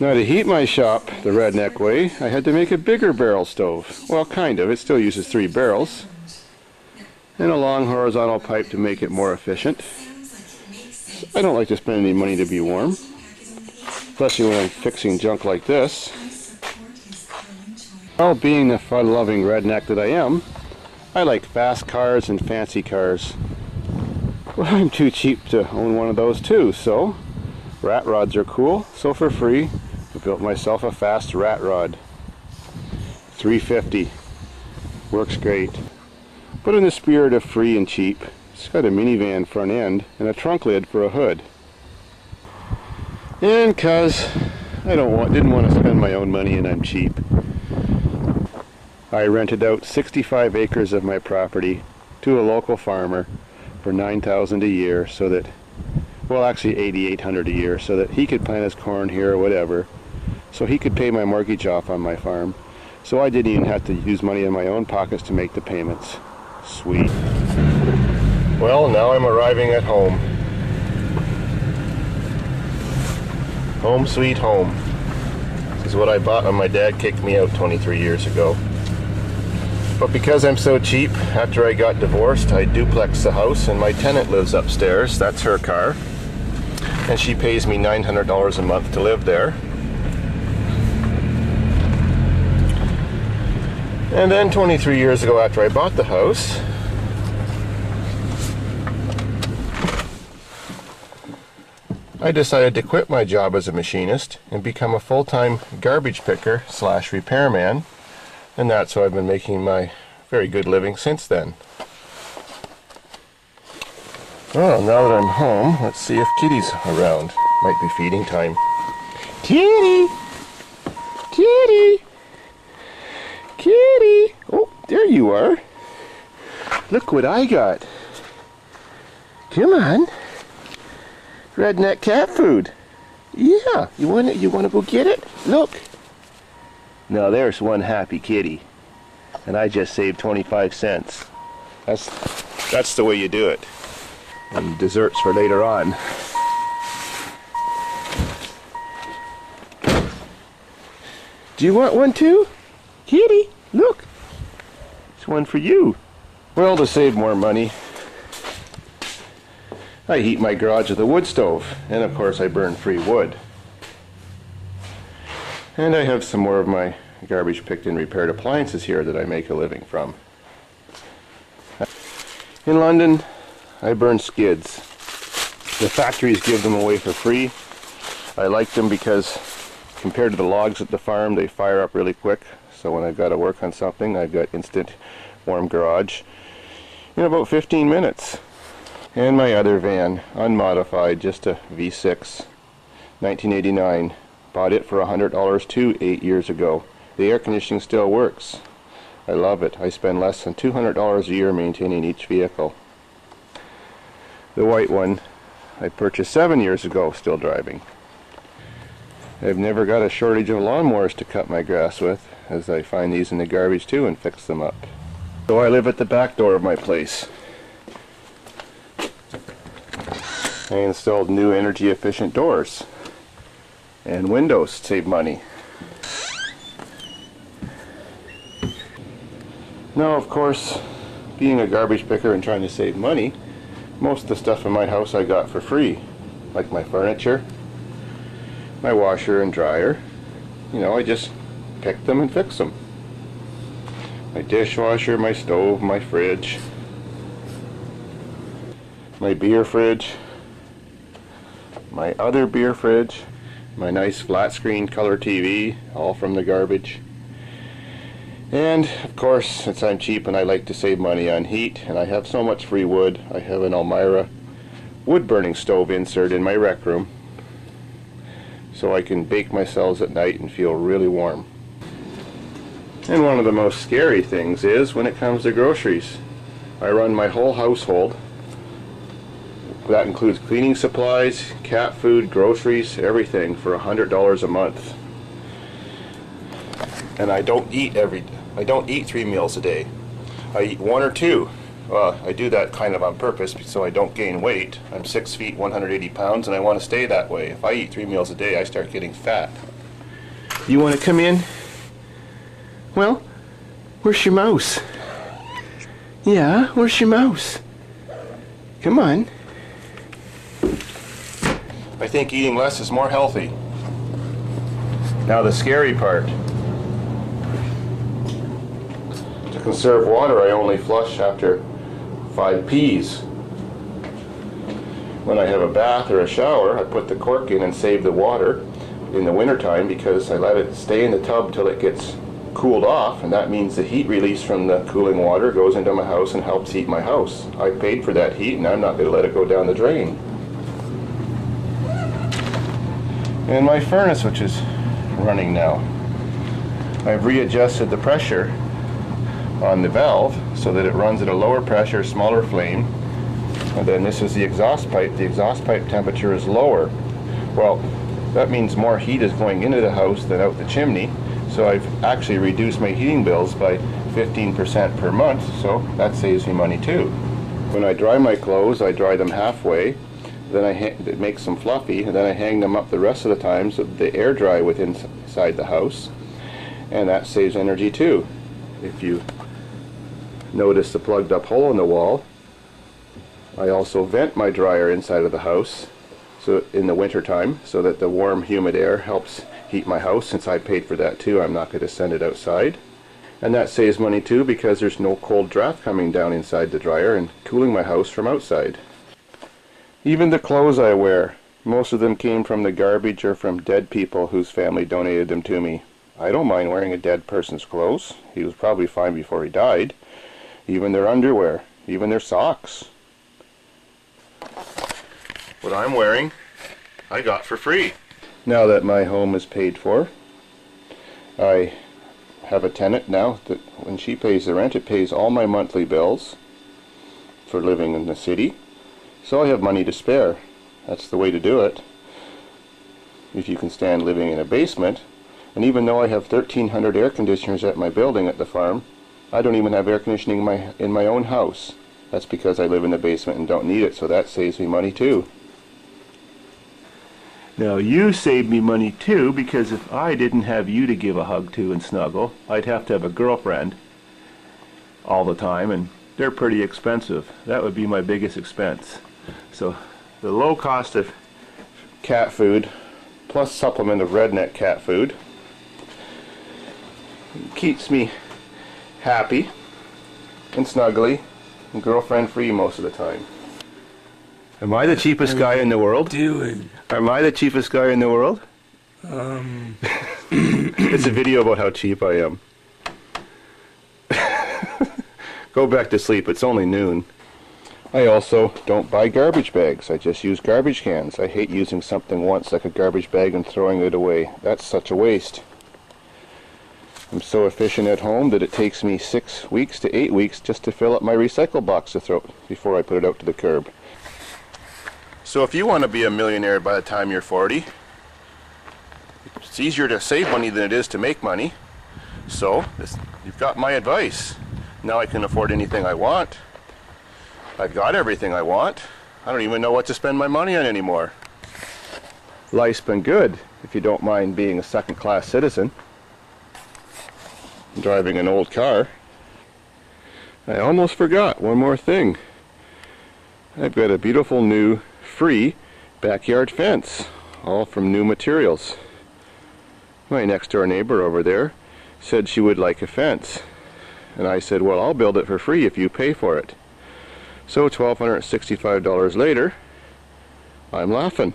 Now to heat my shop the redneck way, I had to make a bigger barrel stove. Well, kind of. It still uses 3 barrels. And a long horizontal pipe to make it more efficient. I don't like to spend any money to be warm, especially when I'm fixing junk like this. Well, being the fun-loving redneck that I am, I like fast cars and fancy cars. Well, I'm too cheap to own one of those too, so rat rods are cool. So for free, I built myself a fast rat rod. $3.50. Works great. But in the spirit of free and cheap, it's got a minivan front end and a trunk lid for a hood. And cause I didn't want to spend my own money and I'm cheap, I rented out 65 acres of my property to a local farmer for $9,000 a year, so that, well, actually $8,800 a year, so that he could plant his corn here or whatever, so he could pay my mortgage off on my farm, so I didn't even have to use money in my own pockets to make the payments. Sweet. Well, now I'm arriving at home. Home sweet home. This is what I bought when my dad kicked me out 23 years ago. But because I'm so cheap, after I got divorced, I duplexed the house and my tenant lives upstairs. That's her car. And she pays me $900 a month to live there. And then 23 years ago, after I bought the house, I decided to quit my job as a machinist and become a full-time garbage picker / repairman. And that's how I've been making my very good living since then. Well, now that I'm home, let's see if Kitty's around. Might be feeding time. Kitty! Kitty! Kitty! Oh, there you are. Look what I got. Come on. Redneck cat food. Yeah, you want to go get it? Look. Now there's one happy kitty, and I just saved 25 cents. That's the way you do it. And desserts for later on. Do you want one too? Kitty, look. It's one for you. Well, to save more money, I heat my garage with a wood stove, and of course I burn free wood. And I have some more of my garbage picked and repaired appliances here that I make a living from. In London, I burn skids. The factories give them away for free. I like them because compared to the logs at the farm, they fire up really quick. So when I've got to work on something, I've got instant warm garage in about 15 minutes. And my other van, unmodified, just a V6, 1989. Bought it for $100 too 8 years ago. The air conditioning still works. I love it. I spend less than $200 a year maintaining each vehicle. The white one I purchased 7 years ago, still driving. I've never got a shortage of lawnmowers to cut my grass with, as I find these in the garbage too and fix them up. So I live at the back door of my place. I installed new energy efficient doors and windows to save money. Now, of course, being a garbage picker and trying to save money, most of the stuff in my house I got for free, like my furniture, my washer and dryer. You know, I just pick them and fix them. My dishwasher, my stove, my fridge, my beer fridge, my other beer fridge, my nice flat screen color TV, all from the garbage. And of course, since I'm cheap and I like to save money on heat, and I have so much free wood, I have an Elmira wood burning stove insert in my rec room, so I can bake myself at night and feel really warm. And one of the most scary things is when it comes to groceries. I run my whole household. That includes cleaning supplies, cat food, groceries, everything for $100 a month. And I don't eat 3 meals a day. I eat 1 or 2. Well, I do that kind of on purpose so I don't gain weight. I'm 6 feet, 180 pounds, and I want to stay that way. If I eat 3 meals a day, I start getting fat. You want to come in? Well, where's your mouse? Yeah, where's your mouse? Come on. I think eating less is more healthy. Now the scary part. To conserve water, I only flush after 5 P's. When I have a bath or a shower, I put the cork in and save the water in the wintertime because I let it stay in the tub till it gets cooled off, and that means the heat release from the cooling water goes into my house and helps heat my house. I paid for that heat and I'm not going to let it go down the drain. And my furnace, which is running now, I've readjusted the pressure on the valve so that it runs at a lower pressure, smaller flame. And then this is the exhaust pipe. The exhaust pipe temperature is lower. Well, that means more heat is going into the house than out the chimney. So I've actually reduced my heating bills by 15% per month, so that saves me money too. When I dry my clothes, I dry them halfway, then it makes them fluffy, and then I hang them up the rest of the time so they air dry within inside the house, and that saves energy too. If you notice the plugged up hole in the wall, I also vent my dryer inside of the house so in the winter time so that the warm humid air helps heat my house. Since I paid for that too, I'm not going to send it outside, and that saves money too because there's no cold draft coming down inside the dryer and cooling my house from outside. Even the clothes I wear, most of them came from the garbage or from dead people whose family donated them to me. I don't mind wearing a dead person's clothes. He was probably fine before he died. Even their underwear, even their socks. What I'm wearing, I got for free. Now that my home is paid for, I have a tenant now that when she pays the rent, it pays all my monthly bills for living in the city. So I have money to spare. That's the way to do it. If you can stand living in a basement, and even though I have 1,300 air conditioners at my building at the farm, I don't even have air conditioning in my own house. That's because I live in the basement and don't need it, so that saves me money too. Now you save me money too, because if I didn't have you to give a hug to and snuggle, I'd have to have a girlfriend all the time, and they're pretty expensive. That would be my biggest expense. So the low cost of cat food plus supplement of redneck cat food keeps me happy and snuggly and girlfriend free most of the time. Am I the cheapest guy in the world? Doing? Am I the cheapest guy in the world? It's a video about how cheap I am. Go back to sleep, it's only noon. I also don't buy garbage bags, I just use garbage cans. I hate using something once like a garbage bag and throwing it away. That's such a waste. I'm so efficient at home that it takes me 6 weeks to 8 weeks just to fill up my recycle box to throw before I put it out to the curb. So if you want to be a millionaire by the time you're 40, it's easier to save money than it is to make money. So you've got my advice. Now I can afford anything I want. I've got everything I want. I don't even know what to spend my money on anymore. Life's been good if you don't mind being a second-class citizen. Driving an old car. I almost forgot one more thing. I've got a beautiful new free backyard fence, all from new materials. My next door neighbor over there said she would like a fence, and I said, well, I'll build it for free if you pay for it. So $1,265 later, I'm laughing.